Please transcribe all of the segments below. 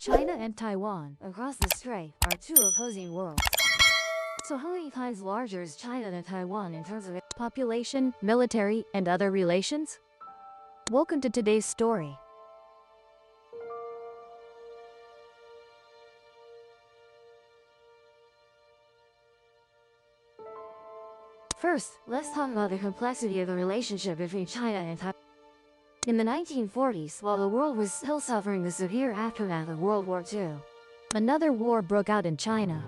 China and Taiwan, across the strait, are two opposing worlds. So how many times larger is China than Taiwan in terms of its population, military, and other relations? Welcome to today's story. First, let's talk about the complexity of the relationship between China and Taiwan. In the 1940s, while the world was still suffering the severe aftermath of World War II, another war broke out in China.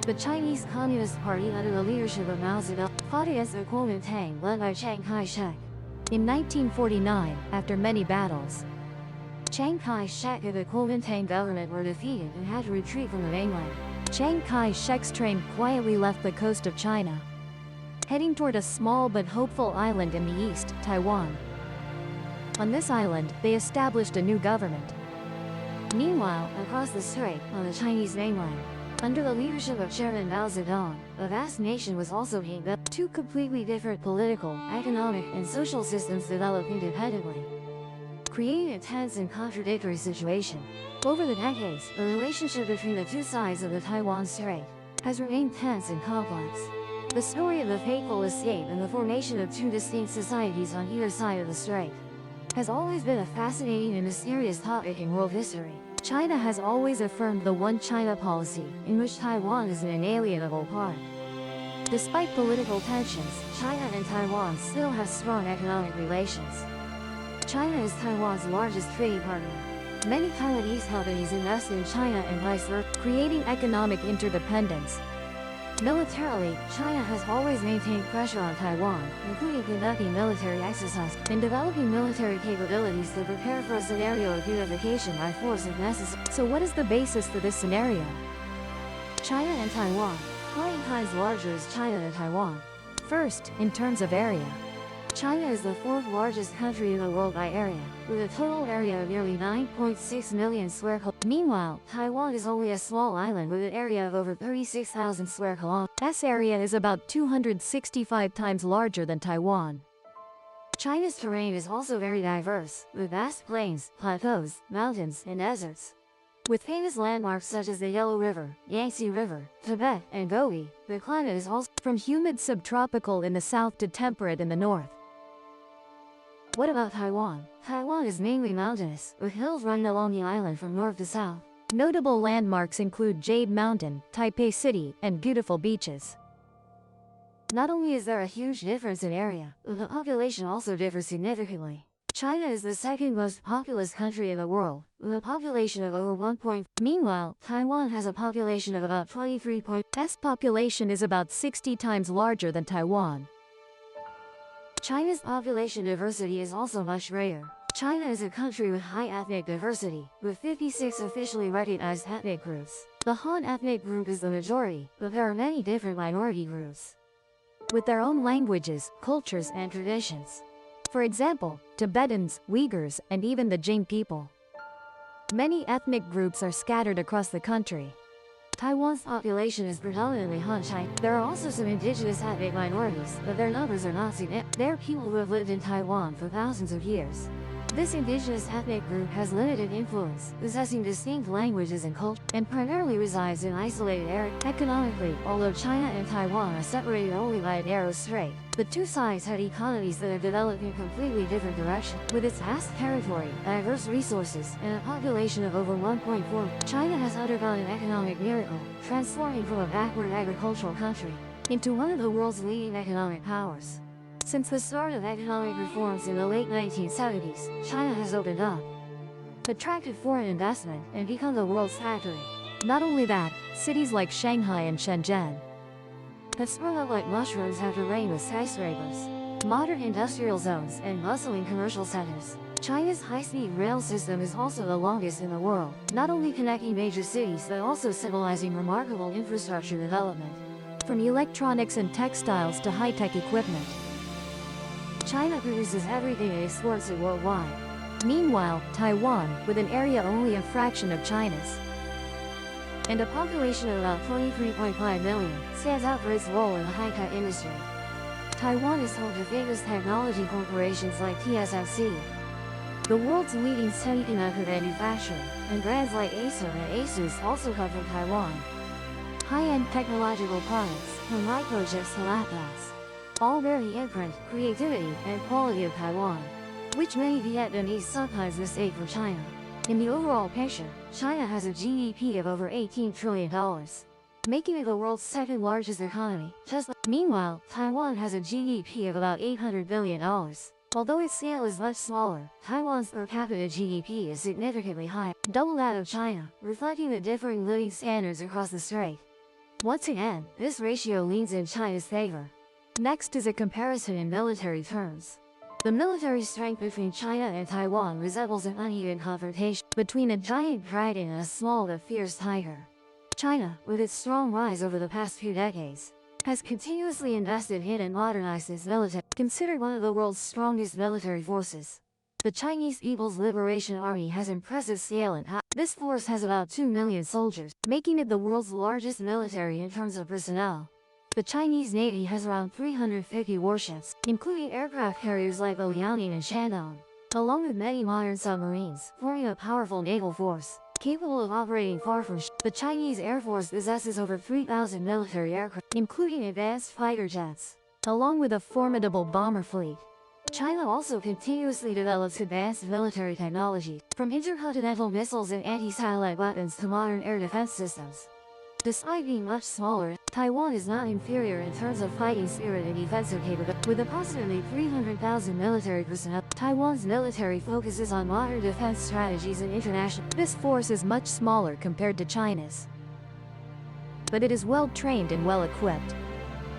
The Chinese Communist Party, under the leadership of Mao Zedong, fought against the Kuomintang led by Chiang Kai-shek. In 1949, after many battles, Chiang Kai-shek and the Kuomintang government were defeated and had to retreat from the mainland. Chiang Kai-shek's train quietly left the coast of China, heading toward a small but hopeful island in the east, Taiwan. On this island, they established a new government. Meanwhile, across the strait, on the Chinese mainland, under the leadership of Chairman Mao Zedong, a vast nation was also being built. Two completely different political, economic, and social systems developed independently, creating a tense and contradictory situation. Over the decades, the relationship between the two sides of the Taiwan Strait has remained tense and complex. The story of the fateful escape and the formation of two distinct societies on either side of the strait has always been a fascinating and mysterious topic in world history. China has always affirmed the One China policy, in which Taiwan is an inalienable part. Despite political tensions, China and Taiwan still have strong economic relations. China is Taiwan's largest trading partner. Many Taiwanese companies invest in China and vice versa, creating economic interdependence. Militarily, China has always maintained pressure on Taiwan, including conducting military exercises and developing military capabilities to prepare for a scenario of unification by force if necessary. So what is the basis for this scenario? China and Taiwan. How many times larger is China than Taiwan? First, in terms of area, China is the fourth largest country in the world by area, with a total area of nearly 9.6 million square kilometers. Meanwhile, Taiwan is only a small island with an area of over 36,000 square kilometers. This area is about 265 times larger than Taiwan. China's terrain is also very diverse, with vast plains, plateaus, mountains, and deserts. With famous landmarks such as the Yellow River, Yangtze River, Tibet, and Gobi, the climate is also from humid subtropical in the south to temperate in the north. What about Taiwan? Taiwan is mainly mountainous, with hills running along the island from north to south. Notable landmarks include Jade Mountain, Taipei City, and beautiful beaches. Not only is there a huge difference in area, but the population also differs significantly. China is the second most populous country in the world, with a population of over 1. Meanwhile, Taiwan has a population of about 23. This population is about 60 times larger than Taiwan. China's population diversity is also much greater. China is a country with high ethnic diversity, with 56 officially recognized ethnic groups. The Han ethnic group is the majority, but there are many different minority groups, with their own languages, cultures, and traditions. For example, Tibetans, Uyghurs, and even the Jing people. Many ethnic groups are scattered across the country. Taiwan's population is predominantly Han Chinese. There are also some indigenous ethnic minorities, but their numbers are not significant. They are people who have lived in Taiwan for thousands of years. This indigenous ethnic group has limited influence, possessing distinct languages and culture, and primarily resides in isolated areas. Economically, although China and Taiwan are separated only by a narrow strait, the two sides have economies that have developed in completely different directions. With its vast territory, diverse resources, and a population of over 1.4, China has undergone an economic miracle, transforming from a backward agricultural country into one of the world's leading economic powers. Since the start of economic reforms in the late 1970s, China has opened up, attracted foreign investment, and become the world's factory. Not only that, cities like Shanghai and Shenzhen have sprung up like mushrooms after rain with skyscrapers, modern industrial zones, and bustling commercial centers. China's high-speed rail system is also the longest in the world, not only connecting major cities but also symbolizing remarkable infrastructure development, from electronics and textiles to high-tech equipment. China produces everything and exports it worldwide. Meanwhile, Taiwan, with an area only a fraction of China's, and a population of about 23.5 million, stands out for its role in the high-tech industry. Taiwan is home to famous technology corporations like TSMC, The world's leading semiconductor manufacturer, and brands like Acer and Asus also come from Taiwan. High-end technological products, from microchips to laptops, all bear the imprint, creativity, and quality of Taiwan, which many Vietnamese sometimes mistake for China. In the overall picture, China has a GDP of over $18 trillion, making it the world's second largest economy. Meanwhile, Taiwan has a GDP of about $800 billion. Although its scale is much smaller, Taiwan's per capita GDP is significantly higher, double that of China, reflecting the differing living standards across the strait. Once again, this ratio leans in China's favor. Next is a comparison in military terms. The military strength between China and Taiwan resembles an uneven confrontation between a giant dragon and a small but fierce tiger. China, with its strong rise over the past few decades, has continuously invested in and modernized its military, considered one of the world's strongest military forces. The Chinese People's Liberation Army has impressive scale and this force has about 2 million soldiers, making it the world's largest military in terms of personnel. The Chinese Navy has around 350 warships, including aircraft carriers like the Liaoning and Shandong, along with many modern submarines, forming a powerful naval force, capable of operating far from The Chinese Air Force possesses over 3,000 military aircraft, including advanced fighter jets, along with a formidable bomber fleet. China also continuously develops advanced military technology, from intercontinental missiles and anti-satellite weapons to modern air defense systems. Despite being much smaller, Taiwan is not inferior in terms of fighting spirit and defensive capability. With approximately 300,000 military personnel, Taiwan's military focuses on modern defense strategies and international. This force is much smaller compared to China's, but it is well trained and well equipped.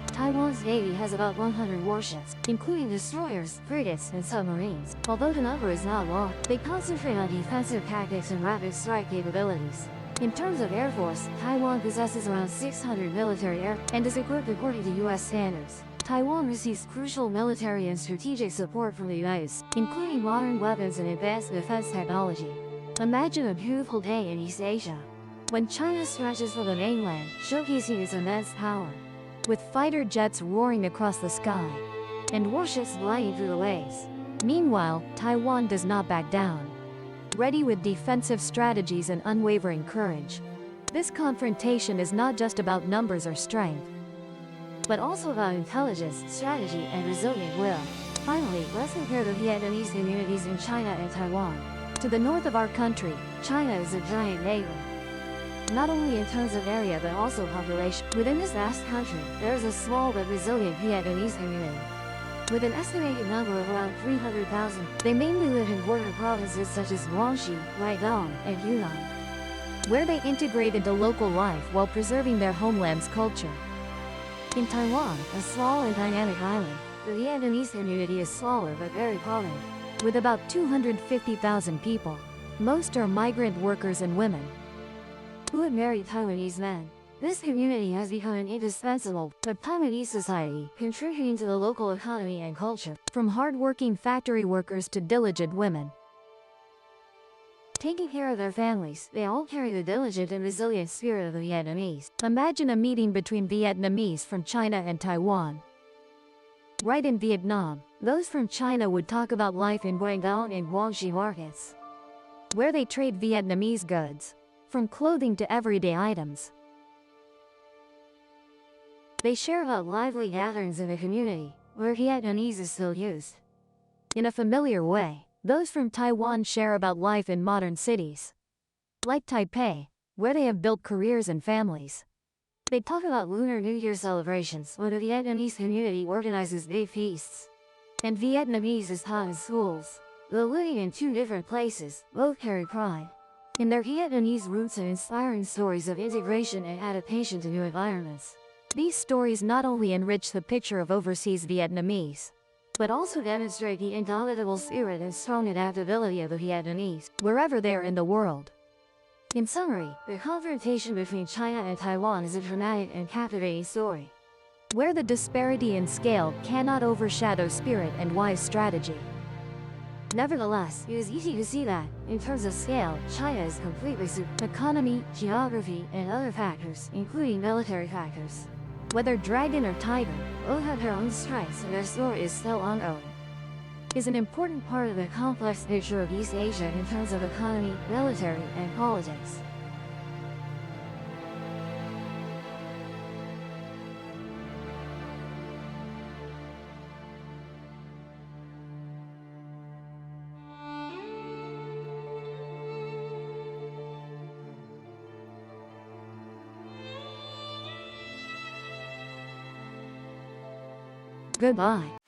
Taiwan's Navy has about 100 warships, including destroyers, frigates, and submarines. Although the number is not large, they concentrate on defensive tactics and rapid strike capabilities. In terms of Air Force, Taiwan possesses around 600 military aircraft and is equipped according to U.S. standards. Taiwan receives crucial military and strategic support from the United States, including modern weapons and advanced defense technology. Imagine a beautiful day in East Asia, when China stretches from the mainland, showcasing its immense power, with fighter jets roaring across the sky and warships gliding through the waves. Meanwhile, Taiwan does not back down, ready with defensive strategies and unwavering courage. This confrontation is not just about numbers or strength, but also about intelligence, strategy, and resilient will. Finally, let's compare the Vietnamese communities in China and Taiwan. To the north of our country, China is a giant neighbor, not only in terms of area but also population. Within this vast country, there is a small but resilient Vietnamese community, with an estimated number of around 300,000. They mainly live in border provinces such as Guangxi, Guangdong, and Yunnan, where they integrate into local life while preserving their homeland's culture. In Taiwan, a small and dynamic island, the Vietnamese community is smaller but very prominent, with about 250,000 people. Most are migrant workers and women who have married Taiwanese men. This community has become an indispensable but Taiwanese society, contributing to the local economy and culture, from hard-working factory workers to diligent women taking care of their families. They all carry the diligent and resilient spirit of the Vietnamese. Imagine a meeting between Vietnamese from China and Taiwan. Right in Vietnam, those from China would talk about life in Guangdong and Guangxi markets, where they trade Vietnamese goods, from clothing to everyday items. They share about lively gatherings in the community, where Vietnamese is still used. In a familiar way, those from Taiwan share about life in modern cities, like Taipei, where they have built careers and families. They talk about Lunar New Year celebrations, when the Vietnamese community organizes big feasts, and Vietnamese is taught in schools. Though living in two different places, both carry pride in their Vietnamese roots and inspiring stories of integration and adaptation to new environments. These stories not only enrich the picture of overseas Vietnamese, but also demonstrate the indomitable spirit and strong adaptability of the Vietnamese, wherever they are in the world. In summary, the confrontation between China and Taiwan is a dramatic and captivating story, where the disparity in scale cannot overshadow spirit and wise strategy. Nevertheless, it is easy to see that, in terms of scale, China is completely superior. Economy, geography, and other factors, including military factors, whether dragon or tiger, both have their own strengths and their story is still ongoing. is an important part of the complex picture of East Asia in terms of economy, military, and politics. Goodbye.